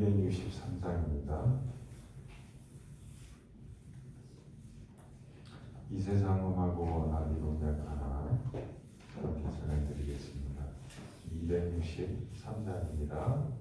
263장입니다. 이 세상 음하고 나비 동작하나 이렇게 전해드리겠습니다. 263장입니다.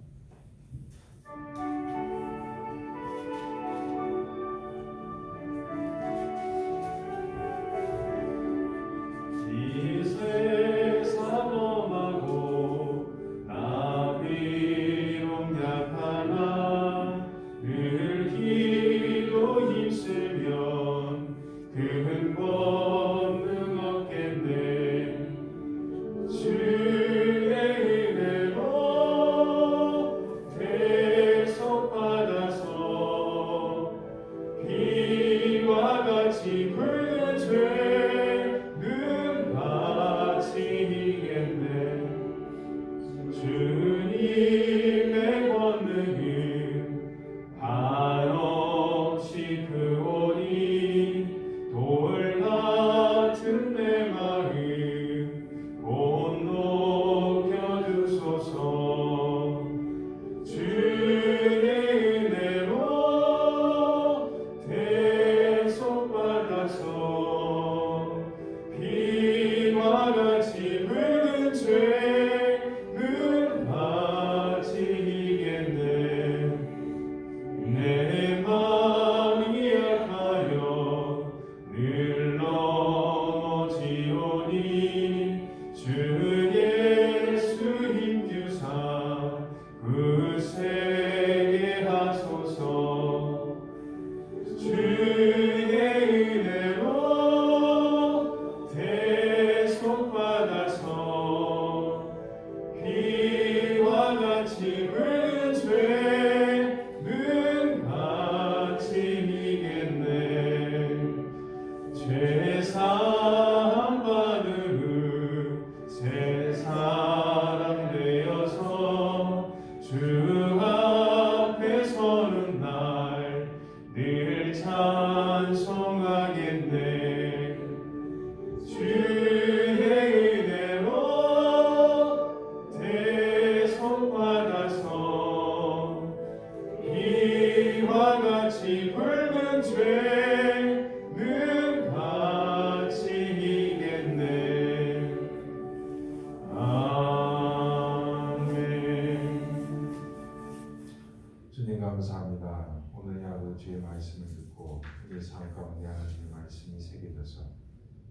감사합니다. 오늘 하루 주의 말씀을 듣고 우리의 삶 가운데 하나님의 말씀이 새겨져서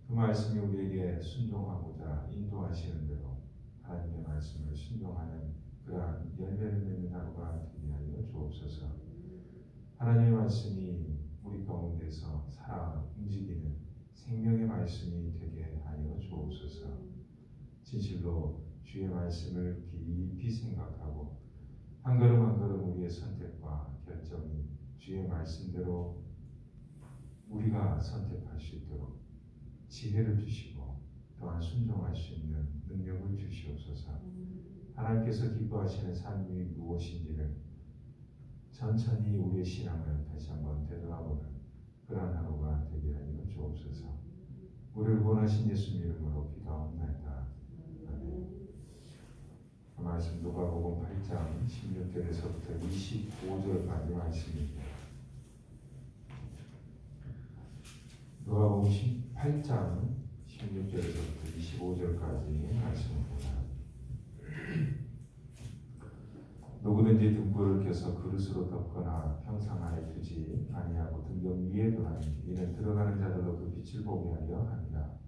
그 말씀이 우리에게 순종하고자 인도하시는 대로 하나님의 말씀을 순종하는 그러한 열매를 맺는 하루가 되게 하여 주옵소서. 하나님의 말씀이 우리 가운데서 살아 움직이는 생명의 말씀이 되게 하여 주옵소서. 진실로 주의 말씀을 깊이 생각하고 한 걸음 한 걸음 우리의 선택과 결정이 주의 말씀대로 우리가 선택할 수 있도록 지혜를 주시고 또한 순종할 수 있는 능력을 주시옵소서. 하나님께서 기뻐하시는 삶이 무엇인지를 천천히 우리의 신앙을 다시 한번 되돌아보는 그러한 하루가 되게 하여 주옵소서. 우리를 원하신 예수 이름으로 기도하옵나이다. 아멘. 말씀 누가복음 8장 16절에서부터 25절까지 말씀입니다. 누가복음 8장 16절에서부터 25절까지 말씀입니다. 누구든지 등불을 켜서 그릇으로 덮거나 평상 아래 두지 아니하고 등경 위에 두나니 이는 들어가는 자들로 그 빛을 보게 하려 함이라.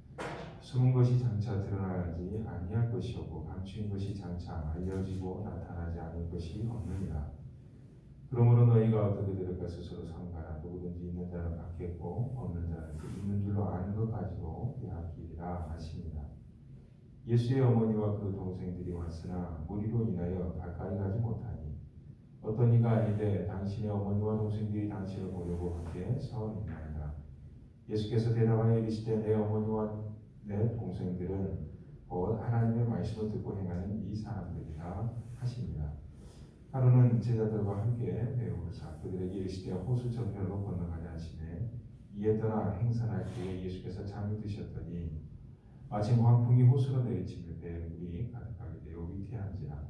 숨은 것이 장차 드러나지 아니할 것이오고 감추인 것이 장차 알려지고 나타나지 않을 것이 없느니라. 그러므로 너희가 어떻게 들을까 스스로 삼가라. 누구든지 있는 자는 받겠고 없는 자는 그 있는 줄로 아는 것 가지고 빼앗기리라 하시니라. 예수의 어머니와 그 동생들이 왔으나 무리로 인하여 가까이 가지 못하니 어떤 이가 아니되 당신의 어머니와 동생들이 당신을 보려고 함께 서원이나이다. 예수께서 대답하여 이르시되 내 어머니와 내 동생들은 곧 하나님의 말씀을 듣고 행하는 이 사람들이라 하십니다. 하루는 제자들과 함께 배우사 그들에게 이르시되 호수 저편으로 건너가자 하시매 이에 떠나 행선할 때에 예수께서 잠이 드셨더니 마침 광풍이 호수로 내리치며 배에 물이 가득하게 되어 위태한지라.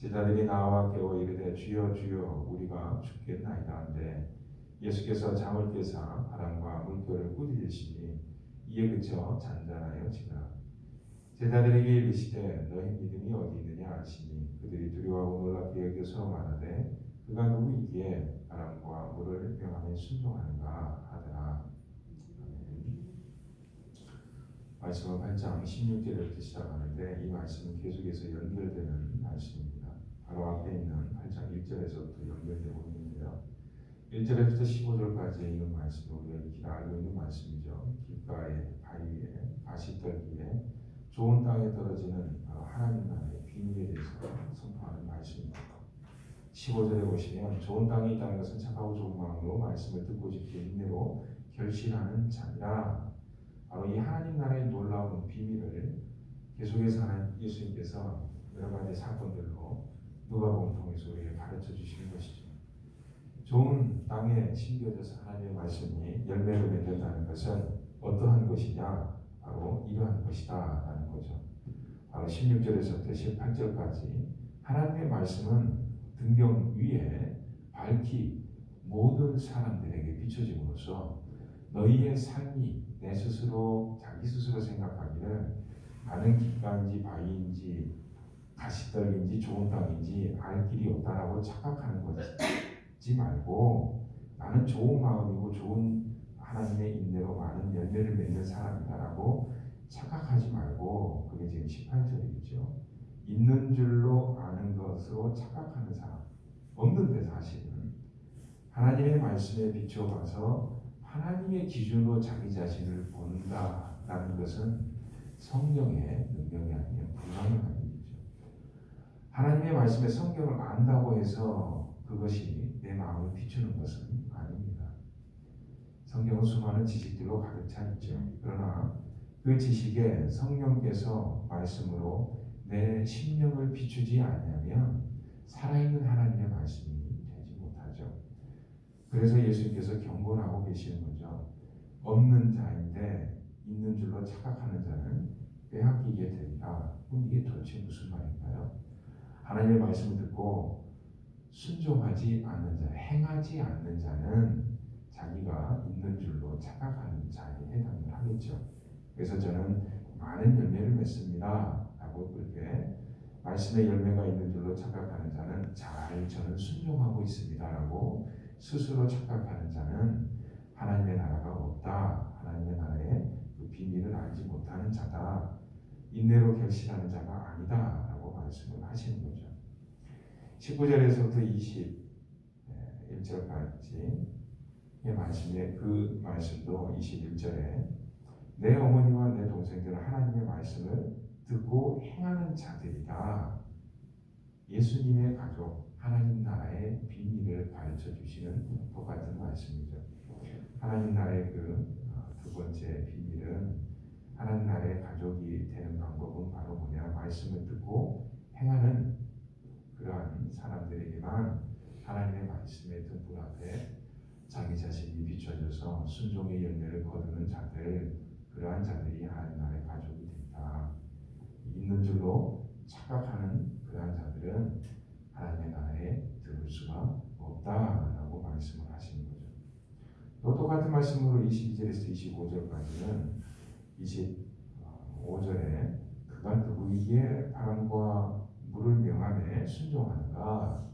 제자들이 나와 깨워 이르되 주여 주여 우리가 죽겠나이다 한데 예수께서 잠을 깨사 바람과 물결을 꾸짖으시니 이에 그쳐 잔잔하여 지더라. 제자들에게 이르시되 너희 믿음이 어디 있느냐 하시니 그들이 두려워하고 놀랍게 여겨 서로 말하되 그가 누구이기에 바람과 물을 명하며 순종하는가 하더라. 말씀은 8장 16절부터 시작하는데 이 말씀은 계속해서 연결되는 말씀입니다. 바로 앞에 있는 8장 1절에서부터 연결되고 있는데요. 1절에부터 15절까지 있는 말씀은 우리가 익히 알고 있는 말씀이죠. 길가에, 바위에, 가시떨기에, 좋은 땅에 떨어지는 바로 하나님 나라의 비밀에 대해서 선포하는 말씀입니다. 15절에 보시면 좋은 땅이 있다는 것은 착하고 좋은 마음으로 말씀을 듣고 지키는 인내로 결실하는 자니라. 바로 이 하나님 나라의 놀라운 비밀을 계속해서 예수님께서 여러 가지 사건들로 누가복음을 통해서 우리에게 가르쳐 주시는 것이죠. 좋은 땅에 심겨져서 하나님의 말씀이 열매를 맺는다는 것은 어떠한 것이냐? 바로 이러한 것이다 라는 거죠. 바로 16절에서부터 18절까지 하나님의 말씀은 등경 위에 밝히 모든 사람들에게 비춰짐으로써 너희의 삶이 내 스스로 자기 스스로 생각하기를 나는 길가인지 바위인지 가시떨기인지 좋은 땅인지 알 길이 없다라고 착각하는 거지 말고 나는 좋은 마음이고 좋은 하나님의 인내로 많은 열매를 맺는 사람이다라고 착각하지 말고, 그게 지금 18절이죠. 있는 줄로 아는 것으로 착각하는 사람, 없는데 사실은 하나님의 말씀에 비춰봐서 하나님의 기준으로 자기 자신을 본다라는 것은 성령의 능력이 아니면 불가능한 일이죠. 하나님의 말씀에 성경을 안다고 해서 그것이 내 마음을 비추는 것은 아닙니다. 성경은 수많은 지식들로 가득 차 있죠. 그러나 그 지식에 성령께서 말씀으로 내 심령을 비추지 않으면 살아있는 하나님의 말씀이 되지 못하죠. 그래서 예수님께서 경고하고 계시는 거죠. 없는 자인데 있는 줄로 착각하는 자는 빼앗기게 되리라. 그럼 이게 도대체 무슨 말인가요? 하나님의 말씀을 듣고 순종하지 않는 자, 행하지 않는 자는 자기가 있는 줄로 착각하는 자에 해당을 하겠죠. 그래서 저는 많은 열매를 맺습니다 라고 그렇게 말씀의 열매가 있는 줄로 착각하는 자는 잘 저는 순종하고 있습니다 라고 스스로 착각하는 자는 하나님의 나라가 없다, 하나님의 나라의 그 비밀을 알지 못하는 자다, 인내로 결실하는 자가 아니다 라고 말씀을 하시는 거죠. 19절에서부터 21절까지 이 말씀에, 그 말씀도 21절에 내 어머니와 내 동생들은 하나님의 말씀을 듣고 행하는 자들이다. 예수님의 가족, 하나님 나라의 비밀을 가르쳐 주시는 똑같은 말씀이죠. 하나님 나라의 그 두 번째 비밀은, 하나님 나라의 가족이 되는 방법은 바로 뭐냐? 말씀을 듣고 행하는 그러한 사람들에게만 하나님의 말씀의 등불 앞에 자기 자신이 비춰져서 순종의 열매를 거두는 자들, 그러한 자들이 하나님 나라의 가족이 된다. 있는 줄로 착각하는 그러한 자들은 하나님의 나라에 들을 수가 없다라고 말씀을 하시는 거죠. 또 똑같은 말씀으로 22절에서 25절까지는 25절에 그가 누구이기에 바람과 물을 명함에 순종하는가?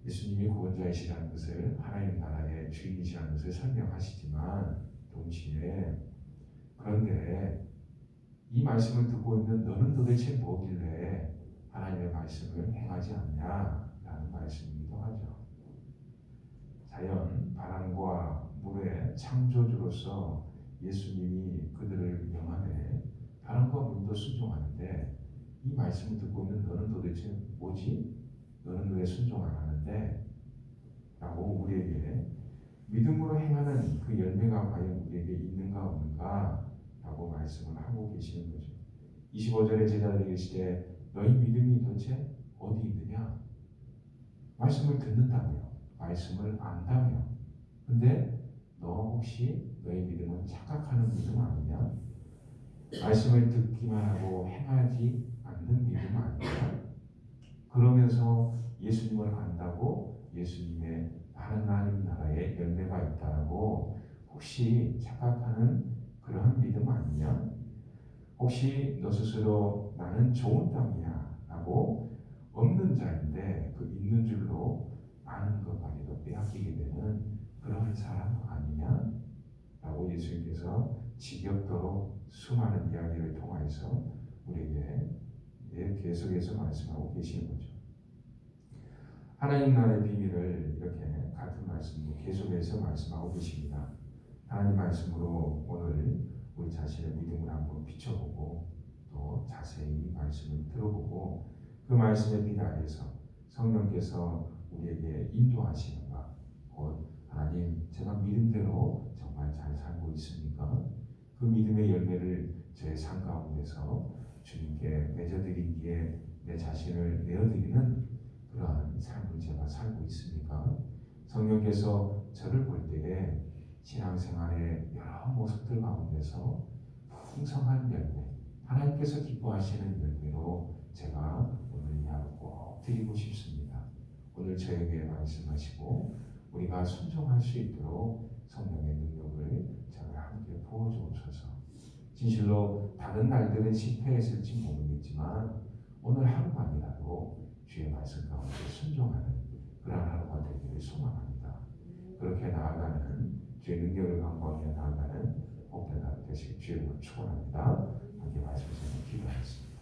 예수님이 구원자이시라는 것을, 하나님 나라의 주인이시라는 것을 설명하시지만 동시에 그런데 이 말씀을 듣고 있는 너는 도대체 뭐길래 하나님의 말씀을 행하지 않냐라는 말씀이기도 하죠. 자연, 바람과 물의 창조주로서 예수님이 그들을 명함에 바람과 물도 순종하는데 이 말씀을 듣고 있는 너는 도대체 뭐지? 너는 왜 순종 안 하는데? 라고 우리에게 믿음으로 행하는 그 열매가 과연 우리에게 있는가 없는가? 라고 말씀을 하고 계시는 거죠. 25절에 제자들이 계시되 너희 믿음이 도대체 어디 있느냐? 말씀을 듣는다며, 말씀을 안다며, 근데 너 혹시 너희 믿음은 착각하는 믿음 아니냐? 말씀을 듣기만 하고 행하지 않는 믿음 아니냐? 그러면서 예수님을 안다고 예수님의 하나님 나라의 열매가 있다라고 혹시 착각하는 그러한 믿음 아니냐? 혹시 너 스스로 나는 좋은 땅이야 라고 없는 자인데 그 있는 줄로 많은 것 가지고 빼앗기게 되는 그런 사람 아니냐? 라고 예수님께서 지겹도록 수많은 이야기를 통해서 우리에게 계속해서 말씀하고 계시는 거죠. 하나님 나라의 비밀을 이렇게 같은 말씀으로 계속해서 말씀하고 계십니다. 하나님 말씀으로 오늘 우리 자신의 믿음을 한번 비춰보고 또 자세히 말씀을 들어보고 그 말씀의 빛 아래서 성령께서 우리에게 인도하시는 것, 곧 하나님 제가 믿음대로 정말 잘 살고 있습니까? 그 믿음의 열매를 제 삶 가운데서 주님께 맺어드리기에 내 자신을 내어드리는 그러한 삶을 제가 살고 있습니까? 성령께서 저를 볼 때에 신앙생활의 여러 모습들 가운데서 풍성한 열매, 하나님께서 기뻐하시는 열매로 제가 오늘 이 하루 꼭 드리고 싶습니다. 오늘 저에게 말씀하시고 우리가 순종할 수 있도록 성령의 능력을 저와 함께 부어주옵소서. 진실로 다른 날들은 실패했을지 모르겠지만 오늘 하루만이라도 주의 말씀 가운데 순종하는 그런 하루가 되기를 소망합니다. 그렇게 나아가는 주의 능력을 강구하며 나아가는 복된 하루 되시길 주의 이름으로 축원합니다. 함께 말씀을 기도하겠습니다.